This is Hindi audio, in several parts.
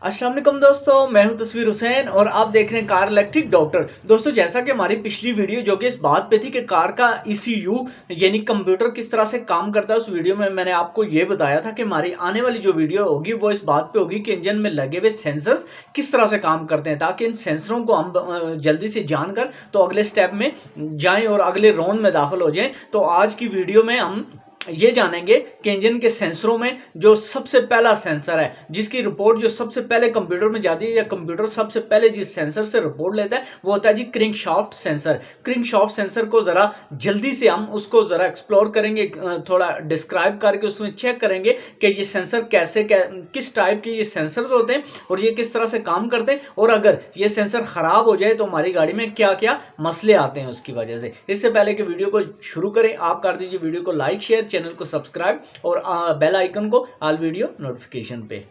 अस्सलाम वालेकुम दोस्तों, मैं हूं तस्वीर हुसैन और आप देख रहे हैं कार इलेक्ट्रिक डॉक्टर। दोस्तों, जैसा कि हमारी पिछली वीडियो जो कि इस बात पे थी कि कार का ECU यानी कंप्यूटर किस तरह से काम करता है, उस वीडियो में मैंने आपको ये बताया था कि हमारी आने वाली जो वीडियो होगी वो इस बात पे होगी कि इंजन में लगे हुए सेंसर्स किस तरह से काम करते हैं, ताकि इन सेंसरों को हम जल्दी से जानकर तो अगले स्टेप में जाएं और अगले राउंड में दाखिल हो जाएं। तो आज की वीडियो में हम ये जानेंगे कि इंजन के सेंसरों में जो सबसे पहला सेंसर है, जिसकी रिपोर्ट जो सबसे पहले कंप्यूटर में जाती है या कंप्यूटर सबसे पहले जिस सेंसर से रिपोर्ट लेता है वो होता है जी क्रिंकशाफ्ट सेंसर। क्रिंकशाफ्ट सेंसर को जरा जल्दी से हम उसको जरा एक्सप्लोर करेंगे, थोड़ा डिस्क्राइब करके उसमें चेक करेंगे कि ये सेंसर किस टाइप के ये सेंसर्स होते हैं और ये किस तरह से काम करते हैं, और अगर ये सेंसर खराब हो जाए तो हमारी गाड़ी में क्या क्या मसले आते हैं उसकी वजह से। इससे पहले कि वीडियो को शुरू करें, आप कर दीजिए वीडियो को लाइक, शेयर, चैनल को सब्सक्राइब और बेल आइकन को ऑल वीडियो नोटिफिकेशन पे।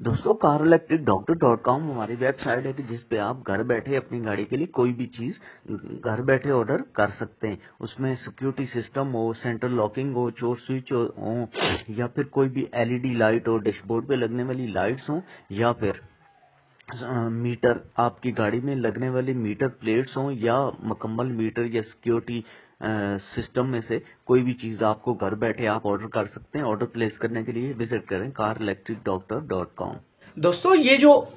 दोस्तों, car-electric-doctor.com हमारी वेबसाइट है कि जिस पे आप घर बैठे अपनी गाड़ी के लिए कोई भी चीज घर बैठे ऑर्डर कर सकते हैं। उसमें सिक्योरिटी सिस्टम हो, सेंट्रल लॉकिंग हो, चोर स्विच हो, या फिर कोई भी LED लाइट हो, डैशबोर्ड पे लगने वाली लाइट्स हो, या फिर मीटर, आपकी गाड़ी में लगने वाली मीटर प्लेट्स हों, या मुकम्मल मीटर या सिक्योरिटी सिस्टम में से कोई भी चीज आपको घर बैठे आप ऑर्डर कर सकते हैं। ऑर्डर प्लेस करने के लिए विजिट करें car-electric-doctor.com। दोस्तों, ये जो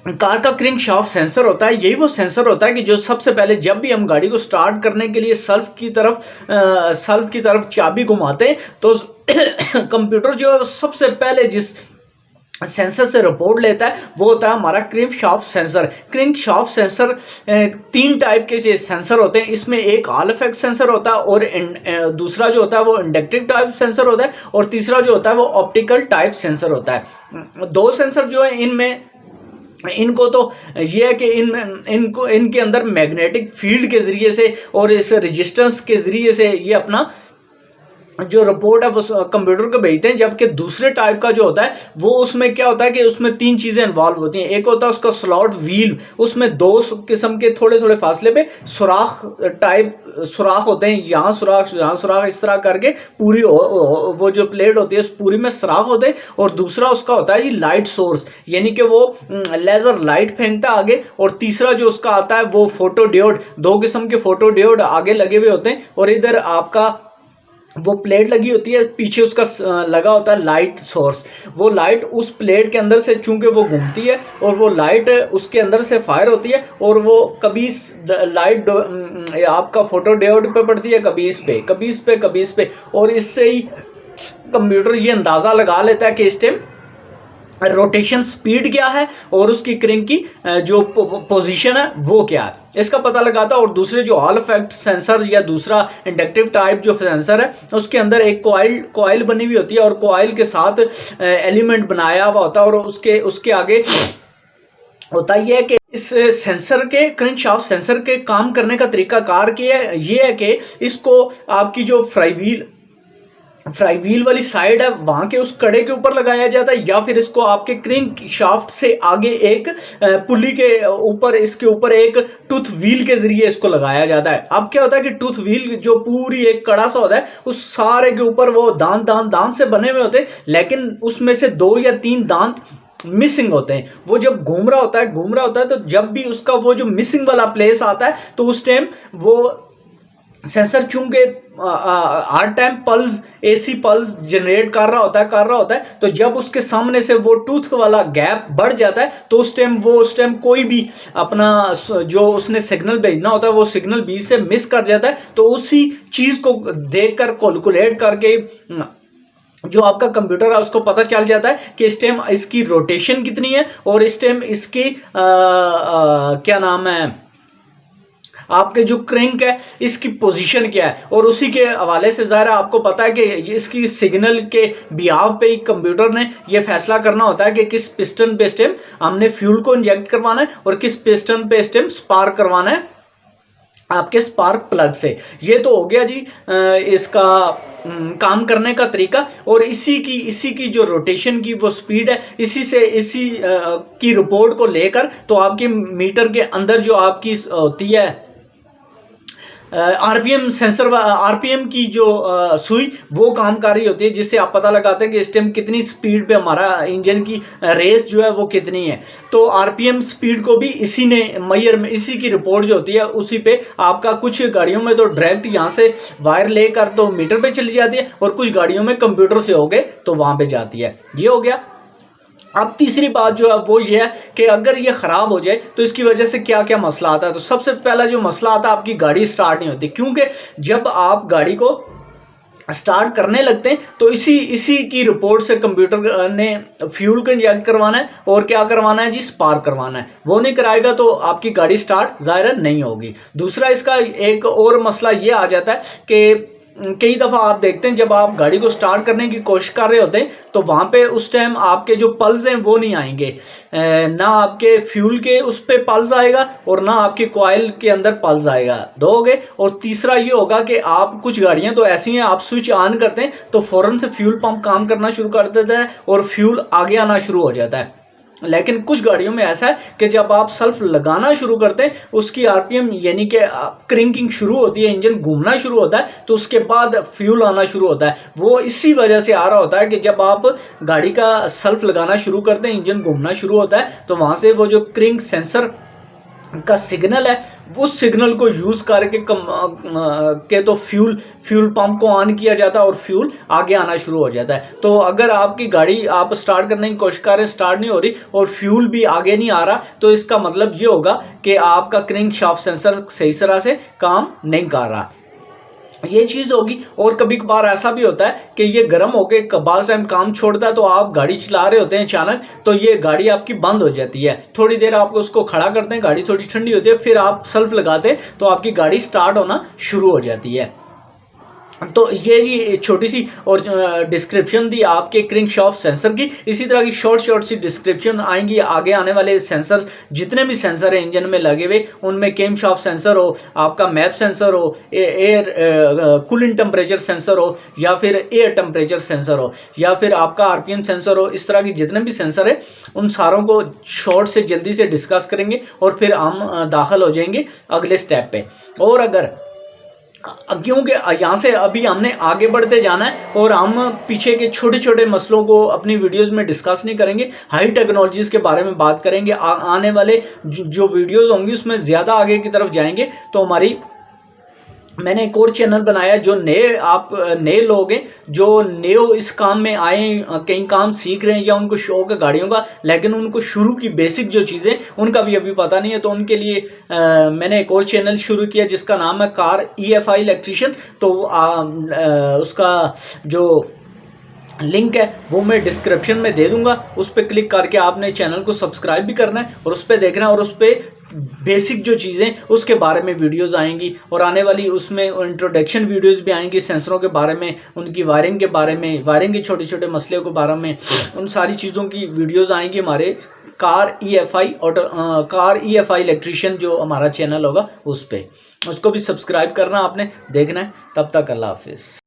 कार का क्रिंकशाफ्ट सेंसर होता है, यही वो सेंसर होता है कि जो सबसे पहले जब भी हम गाड़ी को स्टार्ट करने के लिए सल्फ की तरफ चाबी घुमाते हैं तो कंप्यूटर जो है सबसे पहले जिस सेंसर से रिपोर्ट लेता है वो होता है हमारा क्रिंकशाफ्ट सेंसर। क्रिंकशाफ्ट सेंसर तीन टाइप के सेंसर होते हैं। इसमें एक हॉल इफेक्ट सेंसर होता है, और दूसरा जो होता है वो इंडक्टिव टाइप सेंसर होता है, और तीसरा जो होता है वो ऑप्टिकल टाइप सेंसर होता है। दो सेंसर जो है इनको तो ये है कि इनके अंदर मैग्नेटिक फील्ड के जरिए से और इस रेजिस्टेंस के जरिए से ये अपना जो रिपोर्ट है वो कंप्यूटर को भेजते हैं। जबकि दूसरे टाइप का जो होता है वो उसमें क्या होता है कि उसमें तीन चीजें इन्वॉल्व होती हैं। एक होता है उसका स्लॉट व्हील, उसमें दो किस्म के थोड़े थोड़े फासले पे सुराख होते हैं, यहाँ सुराख इस तरह करके पूरी वो जो प्लेट होती है उस पूरी में सुराख होते हैं। और दूसरा उसका होता है जी लाइट सोर्स, यानी कि वो लेजर लाइट फेंकता है आगे। और तीसरा जो उसका आता है वो फोटो डियोड, दो किस्म के फोटो डियोड आगे लगे हुए होते हैं, और इधर आपका वो प्लेट लगी होती है, पीछे उसका लगा होता है लाइट सोर्स। वो लाइट उस प्लेट के अंदर से चूंकि वो घूमती है और वो लाइट उसके अंदर से फायर होती है, और वो कभी लाइट आपका फोटो डायोड पे पड़ती है, कभी इस पे, कभी इस पे, कभी इस पे। और इससे ही कंप्यूटर ये अंदाजा लगा लेता है कि इस टाइम रोटेशन स्पीड क्या है और उसकी क्रिंक की जो पोजीशन है वो क्या है, इसका पता लगाता है। और दूसरे जो हॉल इफेक्ट सेंसर या दूसरा इंडक्टिव टाइप जो सेंसर है उसके अंदर एक कॉइल बनी हुई होती है, और कॉइल के साथ एलिमेंट बनाया हुआ होता है, और उसके आगे होता यह है कि इस सेंसर के क्रिंकशाफ्ट सेंसर के काम करने का तरीका कार ये है कि इसको आपकी जो फ्राई व्हील वाली साइड है वहां के उस कड़े के ऊपर लगाया जाता है, या फिर इसको आपके क्रिंक शाफ्ट से आगे एक पुली के ऊपर, इसके ऊपर एक टूथ व्हील के जरिए इसको लगाया जाता है। अब क्या होता है कि टूथ व्हील जो पूरी एक कड़ा सा होता है उस सारे के ऊपर वो दांत से बने हुए होते हैं, लेकिन उसमें से 2 या 3 दांत मिसिंग होते हैं। वो जब घूम रहा होता है तो जब भी उसका वो जो मिसिंग वाला प्लेस आता है तो उस टाइम वो सेंसर चूंकि हर टाइम AC पल्स जनरेट कर रहा होता है, तो जब उसके सामने से वो टूथ वाला गैप बढ़ जाता है तो उस टाइम कोई भी अपना जो उसने सिग्नल भेजना होता है वो सिग्नल बीच से मिस कर जाता है। तो उसी चीज को देखकर कैलकुलेट करके जो आपका कंप्यूटर है उसको पता चल जाता है कि इस टाइम इसकी रोटेशन कितनी है, और इस टाइम इसकी क्या नाम है, आपके जो क्रिंक है इसकी पोजीशन क्या है। और उसी के हवाले से ज़ाहिर आपको पता है कि इसकी सिग्नल के बिहाव पे ही कंप्यूटर ने ये फैसला करना होता है कि किस पिस्टन पे स्टेम हमने फ्यूल को इंजेक्ट करवाना है और किस पिस्टन पे स्टेम स्पार्क करवाना है आपके स्पार्क प्लग से। ये तो हो गया जी इसका काम करने का तरीका। और इसी की जो रोटेशन की वो स्पीड है, इसी की रिपोर्ट को लेकर तो आपके मीटर के अंदर जो आपकी होती है आरपीएम सेंसर, आरपीएम की जो सुई वो काम कर रही होती है, जिससे आप पता लगाते हैं कि इस टाइम कितनी स्पीड पे हमारा इंजन की रेस जो है वो कितनी है। तो आरपीएम स्पीड को भी इसी ने मैयर में, इसी की रिपोर्ट जो होती है उसी पे आपका, कुछ गाड़ियों में तो डायरेक्ट यहाँ से वायर लेकर तो मीटर पे चली जाती है, और कुछ गाड़ियों में कंप्यूटर से हो गए तो वहां पे जाती है। ये हो गया। अब तीसरी बात जो है वो ये है कि अगर ये खराब हो जाए तो इसकी वजह से क्या क्या मसला आता है। तो सबसे पहला जो मसला आता है, आपकी गाड़ी स्टार्ट नहीं होती, क्योंकि जब आप गाड़ी को स्टार्ट करने लगते हैं तो इसी की रिपोर्ट से कंप्यूटर ने फ्यूल को इंजेक्ट करवाना है और क्या करवाना है जी, स्पार्क करवाना है। वो नहीं कराएगा तो आपकी गाड़ी स्टार्ट ज़ाहिर नहीं होगी। दूसरा इसका एक और मसला ये आ जाता है कि कई दफ़ा आप देखते हैं जब आप गाड़ी को स्टार्ट करने की कोशिश कर रहे होते हैं तो वहाँ पे उस टाइम आपके जो पल्स हैं वो नहीं आएंगे, ना आपके फ्यूल के उस पे पल्स आएगा और ना आपकी कॉइल के अंदर पल्स आएगा, दो हो गए। और तीसरा ये होगा कि आप, कुछ गाड़ियाँ तो ऐसी हैं आप स्विच ऑन करते हैं तो फ़ौरन से फ्यूल पंप काम करना शुरू कर देता है और फ्यूल आगे आना शुरू हो जाता है। लेकिन कुछ गाड़ियों में ऐसा है कि जब आप सेल्फ लगाना शुरू करते हैं, उसकी आरपीएम यानी कि क्रिंकिंग शुरू होती है, इंजन घूमना शुरू होता है, तो उसके बाद फ्यूल आना शुरू होता है। वो इसी वजह से आ रहा होता है कि जब आप गाड़ी का सेल्फ लगाना शुरू करते हैं, इंजन घूमना शुरू होता है, तो वहां से वो जो क्रिंक सेंसर का सिग्नल है, उस सिग्नल को यूज करके के तो फ्यूल पंप को ऑन किया जाता है और फ्यूल आगे आना शुरू हो जाता है। तो अगर आपकी गाड़ी आप स्टार्ट करने की कोशिश कर रहे हैं, स्टार्ट नहीं हो रही और फ्यूल भी आगे नहीं आ रहा, तो इसका मतलब ये होगा कि आपका क्रैंक शाफ्ट सेंसर सही तरह से काम नहीं कर रहा, ये चीज होगी। और कभी कभार ऐसा भी होता है कि ये गर्म होके बाज़ टाइम काम छोड़ता है, तो आप गाड़ी चला रहे होते हैं अचानक, तो ये गाड़ी आपकी बंद हो जाती है। थोड़ी देर आप उसको खड़ा करते हैं, गाड़ी थोड़ी ठंडी होती है, फिर आप सेल्फ लगाते हैं तो आपकी गाड़ी स्टार्ट होना शुरू हो जाती है। तो ये जी छोटी सी और डिस्क्रिप्शन दी आपके क्रैंकशाफ्ट सेंसर की। इसी तरह की शॉर्ट सी डिस्क्रिप्शन आएंगी आगे आने वाले सेंसर, जितने भी सेंसर है इंजन में लगे हुए, उनमें कैमशाफ्ट सेंसर हो, आपका मैप सेंसर हो, एयर कूलिंग टेम्परेचर सेंसर हो, या फिर एयर टेम्परेचर सेंसर हो, या फिर आपका आरपीएम सेंसर हो, इस तरह की जितने भी सेंसर है उन सारों को शॉर्ट से जल्दी से डिस्कस करेंगे और फिर हम दाखिल हो जाएंगे अगले स्टेप पे। और अगर, क्योंकि यहाँ से अभी हमने आगे बढ़ते जाना है और हम पीछे के छोटे छोटे मसलों को अपनी वीडियोस में डिस्कस नहीं करेंगे, हाई टेक्नोलॉजीज के बारे में बात करेंगे। आने वाले जो वीडियोस होंगी उसमें ज़्यादा आगे की तरफ जाएंगे। तो मैंने एक और चैनल बनाया, जो नए लोग हैं, जो नए इस काम में आए, कहीं काम सीख रहे हैं या उनको शौक है गाड़ियों का, लेकिन उनको शुरू की बेसिक जो चीज़ें उनका भी अभी पता नहीं है, तो उनके लिए मैंने एक और चैनल शुरू किया जिसका नाम है कार EFI इलेक्ट्रीशियन। तो उसका जो लिंक है वो मैं डिस्क्रिप्शन में दे दूंगा, उस पर क्लिक करके आपने चैनल को सब्सक्राइब भी करना है और उस पर देखना है, और उस पर बेसिक जो चीज़ें उसके बारे में वीडियोस आएंगी। और आने वाली उसमें इंट्रोडक्शन वीडियोस भी आएंगी सेंसरों के बारे में, उनकी वायरिंग के बारे में, वायरिंग के छोटे छोटे मसले के बारे में, उन सारी चीज़ों की वीडियोस आएंगी हमारे कार EFI इलेक्ट्रीशियन जो हमारा चैनल होगा उस पर। उसको भी सब्सक्राइब करना आपने, देखना है। तब तक अल्लाह हाफिज़।